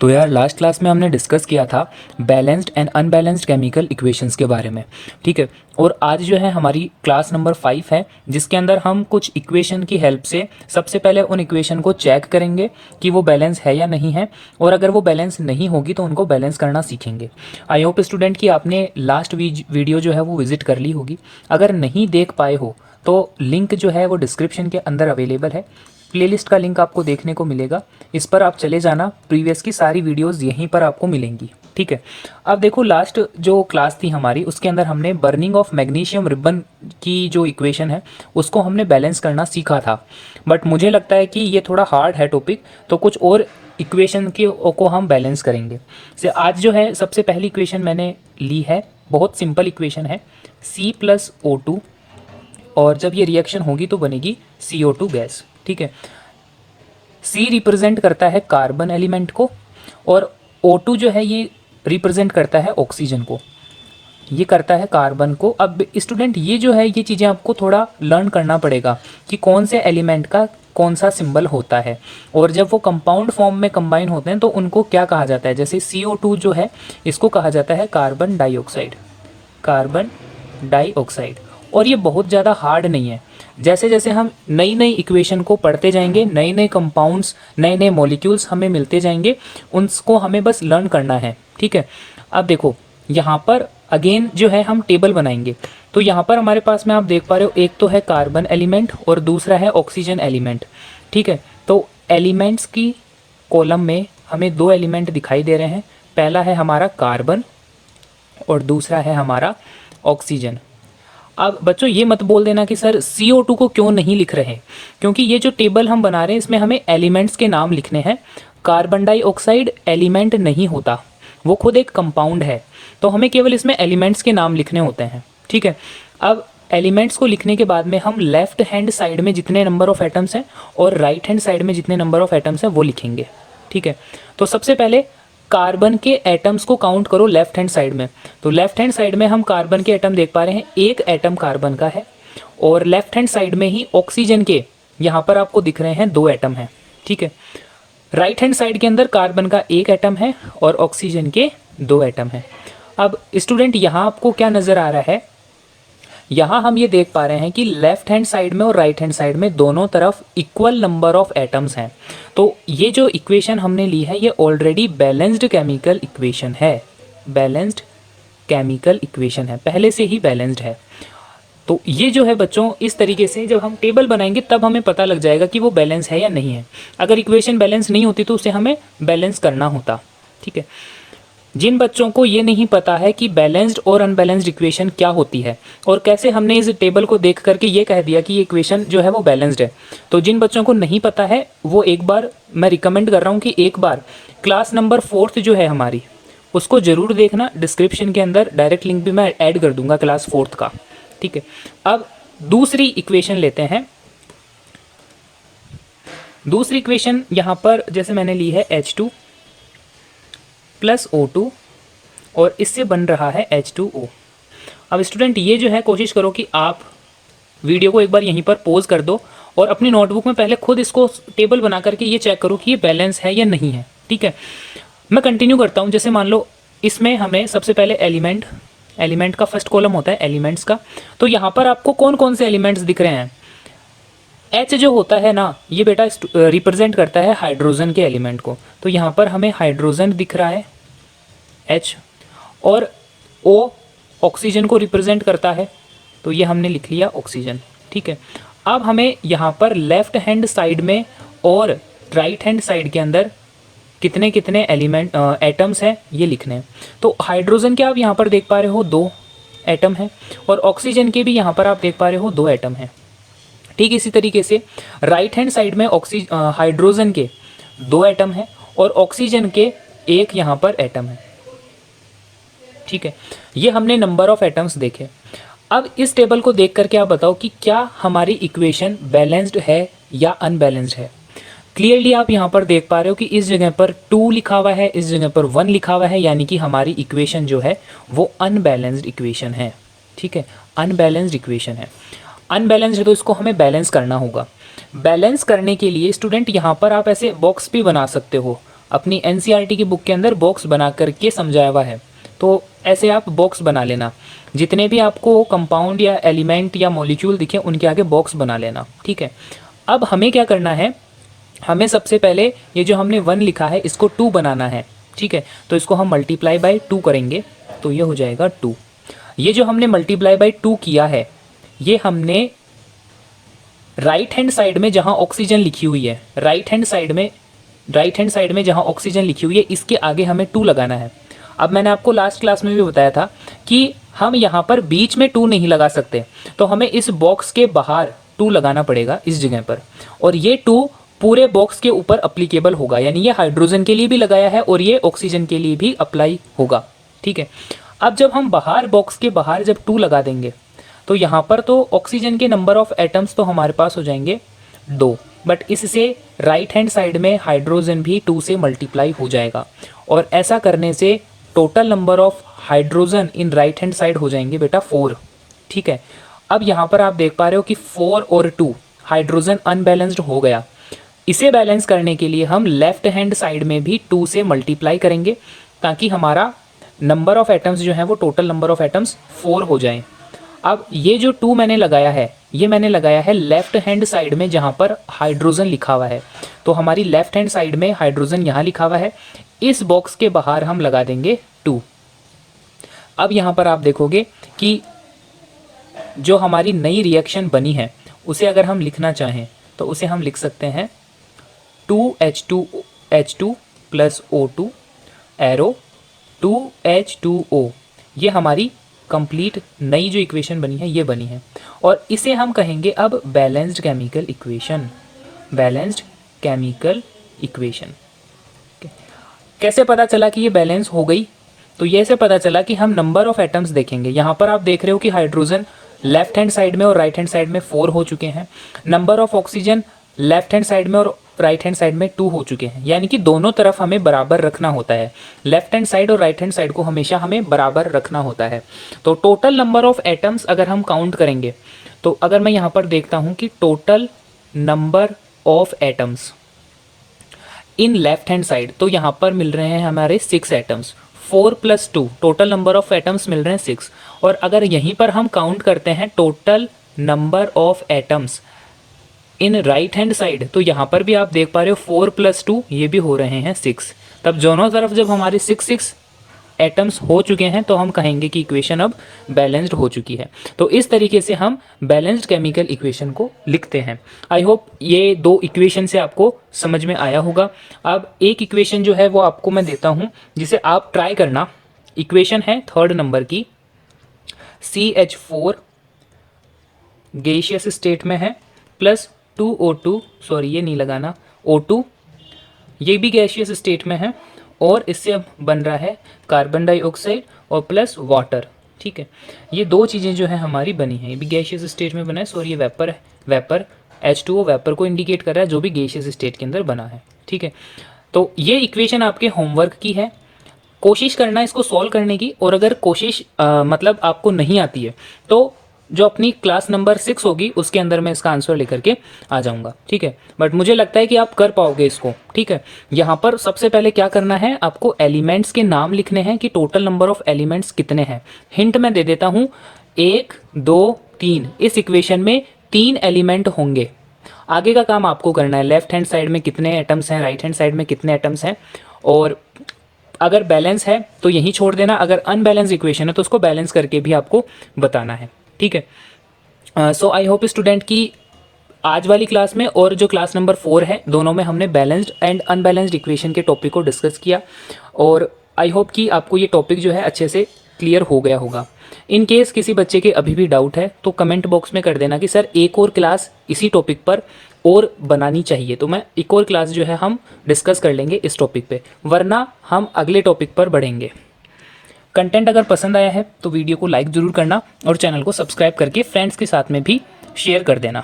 तो यार last class में हमने डिस्कस किया था balanced and unbalanced chemical equations के बारे में, ठीक है। और आज जो है हमारी क्लास नंबर 5 है, जिसके अंदर हम कुछ इक्वेशन की हेल्प से सबसे पहले उन इक्वेशन को चेक करेंगे कि वो बैलेंस है या नहीं है, और अगर वो बैलेंस नहीं होगी तो उनको बैलेंस करना सीखेंगे। आई होप स्टूडेंट कि आपने लास्ट वीडियो जो है वो विजिट कर ली होगी। अगर नहीं देख पाए हो तो लिंक जो है वो डिस्क्रिप्शन के अंदर अवेलेबल है। प्लेलिस्ट का लिंक आपको देखने को मिलेगा, इस पर आप चले जाना। प्रीवियस की सारी वीडियोस यहीं पर आपको मिलेंगी, ठीक है। अब देखो, लास्ट जो क्लास थी हमारी उसके अंदर हमने बर्निंग ऑफ मैग्नीशियम रिबन की जो इक्वेशन है उसको हमने बैलेंस करना सीखा था। बट मुझे लगता है कि ये थोड़ा हार्ड है टॉपिक, तो कुछ और इक्वेशन को हम बैलेंस करेंगे। से आज जो है सबसे पहली इक्वेशन मैंने ली है, बहुत सिंपल इक्वेशन है, C+O2, और जब ये रिएक्शन होगी तो बनेगी CO2 गैस, ठीक है। C रिप्रेजेंट करता है कार्बन एलिमेंट को, और O2 जो है ये रिप्रेजेंट करता है ऑक्सीजन को, ये करता है कार्बन को। अब स्टूडेंट ये जो है ये चीज़ें आपको थोड़ा लर्न करना पड़ेगा कि कौन से एलिमेंट का कौन सा सिंबल होता है, और जब वो कंपाउंड फॉर्म में कंबाइन होते हैं तो उनको क्या कहा जाता है। जैसे CO2 जो है इसको कहा जाता है कार्बन डाइऑक्साइड, कार्बन डाइऑक्साइड। और ये बहुत ज़्यादा हार्ड नहीं है। जैसे जैसे हम नई नई इक्वेशन को पढ़ते जाएंगे, नए नए कंपाउंड्स, नए नए मॉलिक्यूल्स हमें मिलते जाएंगे, उनको हमें बस लर्न करना है, ठीक है। अब देखो यहाँ पर अगेन जो है हम टेबल बनाएंगे, तो यहाँ पर हमारे पास में आप देख पा रहे हो, एक तो है कार्बन एलिमेंट और दूसरा है ऑक्सीजन एलिमेंट, ठीक है। तो एलिमेंट्स की कॉलम में हमें दो एलिमेंट दिखाई दे रहे हैं, पहला है हमारा कार्बन और दूसरा है हमारा ऑक्सीजन। अब बच्चों ये मत बोल देना कि सर CO2 को क्यों नहीं लिख रहे, क्योंकि ये जो टेबल हम बना रहे हैं इसमें हमें एलिमेंट्स के नाम लिखने हैं। कार्बन डाइऑक्साइड एलिमेंट नहीं होता, वो खुद एक कंपाउंड है, तो हमें केवल इसमें एलिमेंट्स के नाम लिखने होते हैं, ठीक है। अब एलिमेंट्स को लिखने के बाद में हम लेफ्ट हैंड साइड में जितने नंबर ऑफ एटम्स हैं और राइट हैंड साइड में जितने नंबर ऑफ एटम्स हैं वो लिखेंगे, ठीक है। तो सबसे पहले कार्बन के एटम्स को काउंट करो लेफ्ट हैंड साइड में। तो लेफ्ट हैंड साइड में हम कार्बन के एटम देख पा रहे हैं, एक एटम कार्बन का है, और लेफ्ट हैंड साइड में ही ऑक्सीजन के यहाँ पर आपको दिख रहे हैं दो एटम हैं, ठीक है। राइट हैंड साइड के अंदर कार्बन का एक एटम है और ऑक्सीजन के दो एटम हैं। अब स्टूडेंट यहाँ आपको क्या नज़र आ रहा है, यहाँ हम ये देख पा रहे हैं कि लेफ्ट हैंड साइड में और राइट हैंड साइड में दोनों तरफ इक्वल नंबर ऑफ एटम्स हैं। तो ये जो इक्वेशन हमने ली है ये ऑलरेडी बैलेंस्ड केमिकल इक्वेशन है, बैलेंस्ड केमिकल इक्वेशन है, पहले से ही बैलेंस्ड है। तो ये जो है बच्चों, इस तरीके से जब हम टेबल बनाएंगे तब हमें पता लग जाएगा कि वो बैलेंस है या नहीं है। अगर इक्वेशन बैलेंस नहीं होती तो उसे हमें बैलेंस करना होता, ठीक है। जिन बच्चों को ये नहीं पता है कि बैलेंस्ड और अनबैलेंस्ड इक्वेशन क्या होती है और कैसे हमने इस टेबल को देख करके ये कह दिया कि ये इक्वेशन जो है वो बैलेंस्ड है, तो जिन बच्चों को नहीं पता है वो एक बार मैं रिकमेंड कर रहा हूँ कि एक बार क्लास नंबर 4 जो है हमारी उसको ज़रूर देखना। डिस्क्रिप्शन के अंदर डायरेक्ट लिंक भी मैं ऐड कर दूंगा क्लास 4 का, ठीक है। अब दूसरी इक्वेशन लेते हैं। दूसरी इक्वेशन यहाँ पर जैसे मैंने ली है H2 + O2, और इससे बन रहा है H2O। अब स्टूडेंट ये जो है कोशिश करो कि आप वीडियो को एक बार यहीं पर पॉज कर दो और अपनी नोटबुक में पहले खुद इसको टेबल बना करके ये चेक करो कि ये बैलेंस है या नहीं है, ठीक है। मैं कंटिन्यू करता हूँ। जैसे मान लो इसमें हमें सबसे पहले एलिमेंट का फर्स्ट कॉलम होता है एलिमेंट्स का, तो यहाँ पर आपको कौन कौन से एलिमेंट्स दिख रहे हैं। H जो होता है ना, ये बेटा रिप्रेजेंट करता है हाइड्रोजन के एलिमेंट को, तो यहाँ पर हमें हाइड्रोजन दिख रहा है H, और O ऑक्सीजन को रिप्रेजेंट करता है, तो ये हमने लिख लिया ऑक्सीजन, ठीक है। अब हमें यहाँ पर लेफ्ट हैंड साइड में और राइट हैंड साइड के अंदर कितने कितने एटम्स हैं ये लिखने हैं। तो हाइड्रोजन के आप यहाँ पर देख पा रहे हो 2 एटम हैं, और ऑक्सीजन के भी यहाँ पर आप देख पा रहे हो 2 एटम हैं, ठीक। इसी तरीके से राइट हैंड साइड में हाइड्रोजन के 2 एटम हैं और ऑक्सीजन के एक यहाँ पर एटम है, ठीक है। ये हमने नंबर ऑफ एटम्स देखे। अब इस टेबल को देख करके आप बताओ कि क्या हमारी इक्वेशन बैलेंस्ड है या अनबैलेंस्ड है। क्लियरली आप यहाँ पर देख पा रहे हो कि इस जगह पर 2 लिखा हुआ है, इस जगह पर 1 लिखा हुआ है, यानी कि हमारी इक्वेशन जो है वो अनबैलेंस्ड इक्वेशन है, ठीक है। अनबैलेंस्ड इक्वेशन है, अनबैलेंस्ड है, तो इसको हमें बैलेंस करना होगा। बैलेंस करने के लिए स्टूडेंट यहाँ पर आप ऐसे बॉक्स भी बना सकते हो। अपनी एनसीईआरटी की बुक के अंदर बॉक्स बना करके समझाया हुआ है। तो ऐसे आप बॉक्स बना लेना, जितने भी आपको कंपाउंड या एलिमेंट या मॉलिक्यूल दिखे उनके आगे बॉक्स बना लेना, ठीक है। अब हमें क्या करना है, हमें सबसे पहले ये जो हमने 1 लिखा है इसको 2 बनाना है, ठीक है। तो इसको हम मल्टीप्लाई बाय 2 करेंगे तो ये हो जाएगा 2। ये जो हमने मल्टीप्लाई बाय 2 किया है ये हमने राइट हैंड साइड में जहाँ ऑक्सीजन लिखी हुई है, राइट हैंड साइड में जहाँ ऑक्सीजन लिखी हुई है इसके आगे हमें 2 लगाना है। अब मैंने आपको लास्ट क्लास में भी बताया था कि हम यहाँ पर बीच में 2 नहीं लगा सकते, तो हमें इस बॉक्स के बाहर 2 लगाना पड़ेगा इस जगह पर, और ये 2 पूरे बॉक्स के ऊपर अप्लीकेबल होगा, यानी ये हाइड्रोजन के लिए भी लगाया है और ये ऑक्सीजन के लिए भी अप्लाई होगा, ठीक है। अब जब हम बाहर बॉक्स के बाहर जब 2 लगा देंगे तो यहाँ पर तो ऑक्सीजन के नंबर ऑफ एटम्स तो हमारे पास हो जाएंगे 2, बट इससे राइट हैंड साइड में हाइड्रोजन भी 2 से मल्टीप्लाई हो जाएगा, और ऐसा करने से total number of hydrogen in right hand side हो जाएंगे बेटा 4, ठीक है। अब यहाँ पर आप देख पा रहे हो कि 4 और 2 हाइड्रोजन अनबैलेंस्ड हो गया। इसे बैलेंस करने के लिए हम लेफ्ट हैंड साइड में भी 2 से मल्टीप्लाई करेंगे ताकि हमारा नंबर ऑफ एटम्स जो है वो टोटल नंबर ऑफ एटम्स 4 हो जाए। अब ये जो 2 मैंने लगाया है ये मैंने लगाया है लेफ्ट हैंड साइड में जहाँ पर हाइड्रोजन लिखा हुआ है, तो हमारी लेफ्ट हैंड साइड में हाइड्रोजन यहाँ लिखा हुआ है, इस बॉक्स के बाहर हम लगा देंगे 2। अब यहाँ पर आप देखोगे कि जो हमारी नई रिएक्शन बनी है उसे अगर हम लिखना चाहें तो उसे हम लिख सकते हैं 2H2 plus O2 arrow 2H2O। ये हमारी कंप्लीट नई जो इक्वेशन बनी है ये बनी है, और इसे हम कहेंगे अब balanced chemical equation. Balanced chemical equation कैसे पता चला कि ये बैलेंस हो गई? तो ये से पता चला कि हम नंबर ऑफ एटम्स देखेंगे। यहाँ पर आप देख रहे हो कि हाइड्रोजन लेफ्ट हैंड साइड में और राइट हैंड साइड में 4 हो चुके हैं, number of oxygen left hand side में और राइट हैंड साइड में 2 हो चुके हैं, यानी कि दोनों तरफ हमें बराबर रखना होता है। लेफ्ट हैंड साइड और राइट हैंड साइड को हमेशा हमें बराबर रखना होता है। तो टोटल नंबर ऑफ एटम्स अगर हम काउंट करेंगे तो अगर मैं यहाँ पर देखता हूँ कि total number of atoms in left hand side, तो यहाँ पर मिल रहे हैं हमारे 6 atoms, 4 + 2 total number of atoms मिल रहे हैं 6। और अगर यहीं पर हम काउंट करते हैं total number of atoms in right hand side, तो यहाँ पर भी आप देख पा रहे हो 4 + 2 ये भी हो रहे हैं 6। तब दोनों तरफ जब हमारे 6 एटम्स हो चुके हैं तो हम कहेंगे कि इक्वेशन अब बैलेंस्ड हो चुकी है। तो इस तरीके से हम बैलेंस्ड केमिकल इक्वेशन को लिखते हैं। आई होप ये 2 इक्वेशन से आपको समझ में आया होगा। अब एक इक्वेशन जो है वो आपको मैं देता हूँ जिसे आप ट्राई करना। इक्वेशन है 3rd नंबर की, CH4 गैसियस स्टेट में है प्लस 2O2, सॉरी ये नहीं लगाना, O2 ये भी गैसियस स्टेट में है, और इससे बन रहा है कार्बन डाइऑक्साइड और प्लस वाटर, ठीक है। ये 2 चीज़ें जो है हमारी बनी हैं, ये भी गैसियस स्टेट में बना है, सॉरी ये वेपर है, वेपर H2O वेपर को इंडिकेट कर रहा है जो भी गैसियस स्टेट के अंदर बना है, ठीक है। तो ये इक्वेशन आपके होमवर्क की है, कोशिश करना इसको सॉल्व करने की, और अगर कोशिश मतलब आपको नहीं आती है तो जो अपनी क्लास नंबर 6 होगी उसके अंदर मैं इसका आंसर लेकर के आ जाऊंगा, ठीक है। बट मुझे लगता है कि आप कर पाओगे इसको, ठीक है। यहाँ पर सबसे पहले क्या करना है, आपको एलिमेंट्स के नाम लिखने हैं कि टोटल नंबर ऑफ एलिमेंट्स कितने हैं। हिंट मैं दे देता हूँ, 1 2 3 इस इक्वेशन में 3 एलिमेंट होंगे। आगे का काम आपको करना है, लेफ्ट हैंड साइड में कितने एटम्स हैं, राइट हैंड साइड में कितने एटम्स हैं, और अगर बैलेंस है तो यहीं छोड़ देना, अगर अनबैलेंस इक्वेशन है तो उसको बैलेंस करके भी आपको बताना है, ठीक है। सो आई होप स्टूडेंट की आज वाली क्लास में और जो क्लास नंबर 4 है दोनों में हमने बैलेंस्ड एंड अनबैलेंस्ड इक्वेशन के टॉपिक को डिस्कस किया, और आई होप कि आपको ये टॉपिक जो है अच्छे से क्लियर हो गया होगा। इन केस किसी बच्चे के अभी भी डाउट है तो कमेंट बॉक्स में कर देना कि सर एक और क्लास इसी टॉपिक पर और बनानी चाहिए, तो मैं एक और क्लास जो है हम डिस्कस कर लेंगे इस टॉपिक पे, वरना हम अगले टॉपिक पर बढ़ेंगे। कंटेंट अगर पसंद आया है तो वीडियो को लाइक ज़रूर करना और चैनल को सब्सक्राइब करके फ्रेंड्स के साथ में भी शेयर कर देना।